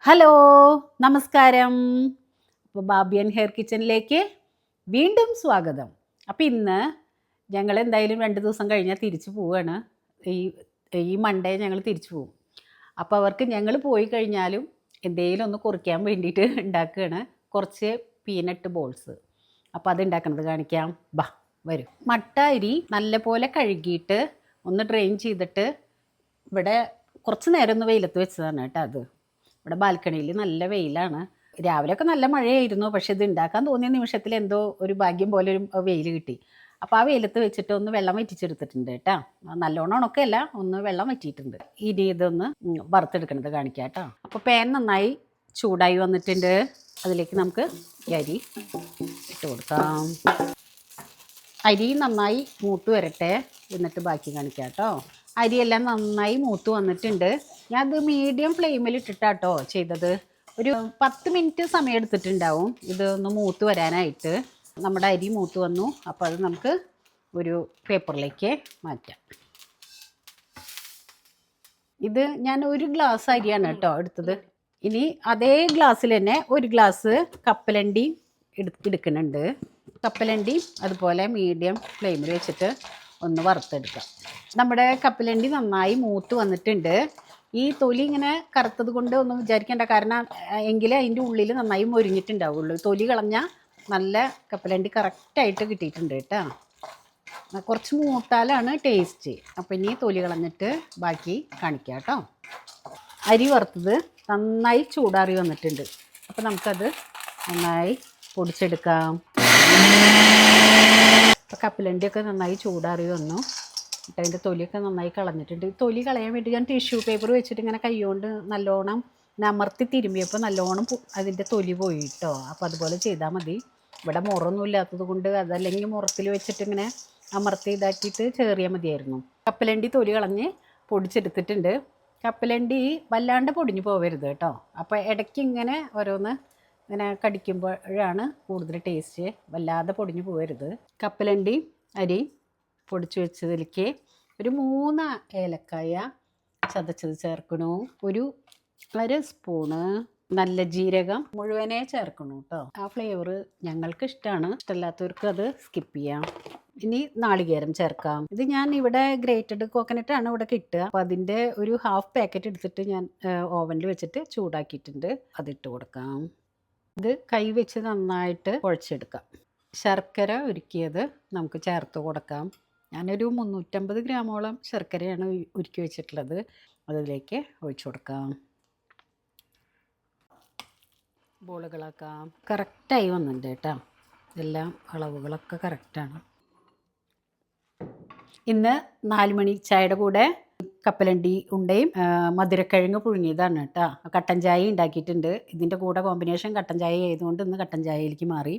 Hello, നമസ്കാരം. അപ്പോൾ ബാബി and hair കിച്ചണിലേക്ക് വീണ്ടും സ്വാഗതം. അപ്പോൾ ഇന്ന് ഞങ്ങൾ എന്തായാലും 2 ദിവസം കഴിഞ്ഞാൽ തിരിച്ചു പോവുകയാണ്. ഈ ഈ മൺഡേ ഞങ്ങൾ തിരിച്ചു പോകും. അപ്പോൾ അവർക്ക് ഞങ്ങൾ പോയി കഴിഞ്ഞാലും എന്തെങ്കിലും ഒന്ന് കുറിക്കാൻ വേണ്ടിയിട്ട് ഉണ്ടാക്കുകയാണ് കുറച്ച് പീനട്ട് ബോൾസ്. അപ്പോൾ അത് ഉണ്ടാക്കുന്നത് കാണിക്കാം. ബാ വരും. മട്ട അരി നല്ലപോലെ കഴുകിയിട്ട് ഒന്ന് ഡ്രെയിൻ ചെയ്തിട്ട് ഇവിടെ കുറച്ച് നേരം ഒന്ന് വെയിലത്ത് വെച്ചതാണ് കേട്ടോ. അത് ഇവിടെ ബാൽക്കണിയിൽ നല്ല വെയിലാണ്. രാവിലെയൊക്കെ നല്ല മഴയായിരുന്നു. പക്ഷേ ഇത് ഉണ്ടാക്കാൻ തോന്നിയ നിമിഷത്തിൽ എന്തോ ഒരു ഭാഗ്യം പോലെ ഒരു വെയിൽ കിട്ടി. അപ്പോൾ ആ വെയിലത്ത് വെച്ചിട്ട് ഒന്ന് വെള്ളം വറ്റിച്ചെടുത്തിട്ടുണ്ട് കേട്ടോ. നല്ലോണം ഉണക്കല്ല, ഒന്ന് വെള്ളം വറ്റിയിട്ടുണ്ട്. ഇനി ഇതൊന്ന് വറുത്തെടുക്കണത് കാണിക്കാം കേട്ടോ. അപ്പോൾ പാൻ നന്നായി ചൂടായി വന്നിട്ടുണ്ട്. അതിലേക്ക് നമുക്ക് ഈ അരി ഇട്ട് കൊടുക്കാം. അരി നന്നായി മൂത്ത് വരട്ടെ, എന്നിട്ട് ബാക്കി കാണിക്കാം കേട്ടോ. അരിയെല്ലാം നന്നായി മൂത്ത് വന്നിട്ടുണ്ട്. ഞാനത് മീഡിയം ഫ്ലെയിമിൽ ഇട്ടിട്ടാട്ടോ ചെയ്തത്. ഒരു 10 മിനിറ്റ് സമയം എടുത്തിട്ടുണ്ടാവും ഇത് ഒന്ന് മൂത്ത് വരാനായിട്ട്. നമ്മുടെ അരി മൂത്ത് വന്നു. അപ്പോൾ അത് നമുക്ക് ഒരു പേപ്പറിലേക്ക് മാറ്റാം. ഇത് ഞാൻ 1 ഗ്ലാസ് അരിയാണ് കേട്ടോ എടുത്തത്. ഇനി അതേ ഗ്ലാസ്സിൽ തന്നെ 1 ഗ്ലാസ് കപ്പലണ്ടി എടുക്കുന്നുണ്ട്. കപ്പലണ്ടി അതുപോലെ മീഡിയം ഫ്ലെയിമിൽ വെച്ചിട്ട് ഒന്ന് വറുത്തെടുക്കാം. നമ്മുടെ കപ്പലണ്ടി നന്നായി മൂത്ത് വന്നിട്ടുണ്ട്. ഈ തൊലി ഇങ്ങനെ കറുത്തത് കൊണ്ട് ഒന്നും വിചാരിക്കേണ്ട, കാരണം എങ്കിലേ അതിൻ്റെ ഉള്ളിൽ നന്നായി മൊരിഞ്ഞിട്ടുണ്ടാവുള്ളൂ. തൊലി കളഞ്ഞാൽ നല്ല കപ്പലണ്ടി കറക്റ്റായിട്ട് കിട്ടിയിട്ടുണ്ട് കേട്ടോ. കുറച്ച് മൂത്താലാണ് ടേസ്റ്റ്. അപ്പോൾ ഇനി തൊലി കളഞ്ഞിട്ട് ബാക്കി കാണിക്കാം കേട്ടോ. അരി വറുത്തത് നന്നായി ചൂടാറി വന്നിട്ടുണ്ട്. അപ്പോൾ നമുക്കത് നന്നായി പൊടിച്ചെടുക്കാം. അപ്പോൾ കപ്പലണ്ടിയൊക്കെ നന്നായി ചൂടാറി വന്നു. എന്നിട്ട് അതിൻ്റെ തൊലിയൊക്കെ നന്നായി കളഞ്ഞിട്ടുണ്ട്. തൊലി കളയാൻ വേണ്ടി ഞാൻ ടിഷ്യൂ പേപ്പർ വെച്ചിട്ട് ഇങ്ങനെ കൈകൊണ്ട് നല്ലോണം അമർത്തി തിരുമ്മിയപ്പോൾ നല്ലോണം അതിൻ്റെ തൊലി പോയി കേട്ടോ. അപ്പോൾ അതുപോലെ ചെയ്താൽ മതി. ഇവിടെ മുറൊന്നും ഇല്ലാത്തത് കൊണ്ട് അതല്ലെങ്കിൽ മുറത്തിൽ വെച്ചിട്ട് ഇങ്ങനെ അമർത്തി ഇതാക്കിയിട്ട് ചേറിയാൽ മതിയായിരുന്നു. കപ്പലണ്ടി തൊലി കളഞ്ഞ് പൊടിച്ചെടുത്തിട്ടുണ്ട്. കപ്പലണ്ടി വല്ലാണ്ട് പൊടിഞ്ഞു പോകരുത് കേട്ടോ. അപ്പോൾ ഇടയ്ക്ക് ഇങ്ങനെ ഓരോന്ന് ഇങ്ങനെ കടിക്കുമ്പോഴാണ് കൂടുതൽ ടേസ്റ്റ്. വല്ലാതെ പൊടിഞ്ഞു പോകരുത്. കപ്പലണ്ടി അരി പൊടിച്ച് വെച്ചതിലേക്ക് ഒരു 3 ഏലക്കായ ചതച്ചത് ചേർക്കണു. ഒരു 1 സ്പൂണ് നല്ല ജീരകം മുഴുവനെ ചേർക്കണു കേട്ടോ. ആ ഫ്ലേവർ ഞങ്ങൾക്ക് ഇഷ്ടമാണ്. ഇഷ്ടമല്ലാത്തവർക്ക് അത് സ്കിപ്പ് ചെയ്യാം. ഇനി നാളികേരം ചേർക്കാം. ഇത് ഞാൻ ഇവിടെ ഗ്രേറ്റഡ് കോക്കനട്ടാണ് ഇവിടെ കിട്ടുക. അപ്പോൾ അതിൻ്റെ ഒരു 1/2 പാക്കറ്റ് എടുത്തിട്ട് ഞാൻ ഓവനിൽ വെച്ചിട്ട് ചൂടാക്കിയിട്ടുണ്ട്. അതിട്ട് കൊടുക്കാം. ഇത് കൈ വെച്ച് നന്നായിട്ട് കുഴച്ചെടുക്കാം. ശർക്കര ഉരുക്കിയത് നമുക്ക് ചേർത്ത് കൊടുക്കാം. ഞാനൊരു 350 ഗ്രാമോളം ശർക്കരയാണ് ഉരുക്കി വെച്ചിട്ടുള്ളത്. അതിലേക്ക് ഒഴിച്ചു കൊടുക്കാം. ബോളുകളാക്കാം. കറക്റ്റായി വന്നിട്ടുണ്ട് കേട്ടോ. എല്ലാം അളവുകളൊക്കെ കറക്റ്റാണ്. ഇന്ന് 4 മണി ചായയുടെ കൂടെ കപ്പലണ്ടി ഉണ്ടയും മധുരക്കിഴങ്ങ് പുഴുങ്ങിയതാണ് കേട്ടോ. കട്ടൻ ചായ ഉണ്ടാക്കിയിട്ടുണ്ട്. ഇതിൻ്റെ കൂടെ കോമ്പിനേഷൻ കട്ടൻ ചായ ആയതുകൊണ്ട് ഇന്ന് കട്ടൻ ചായയിലേക്ക് മാറി.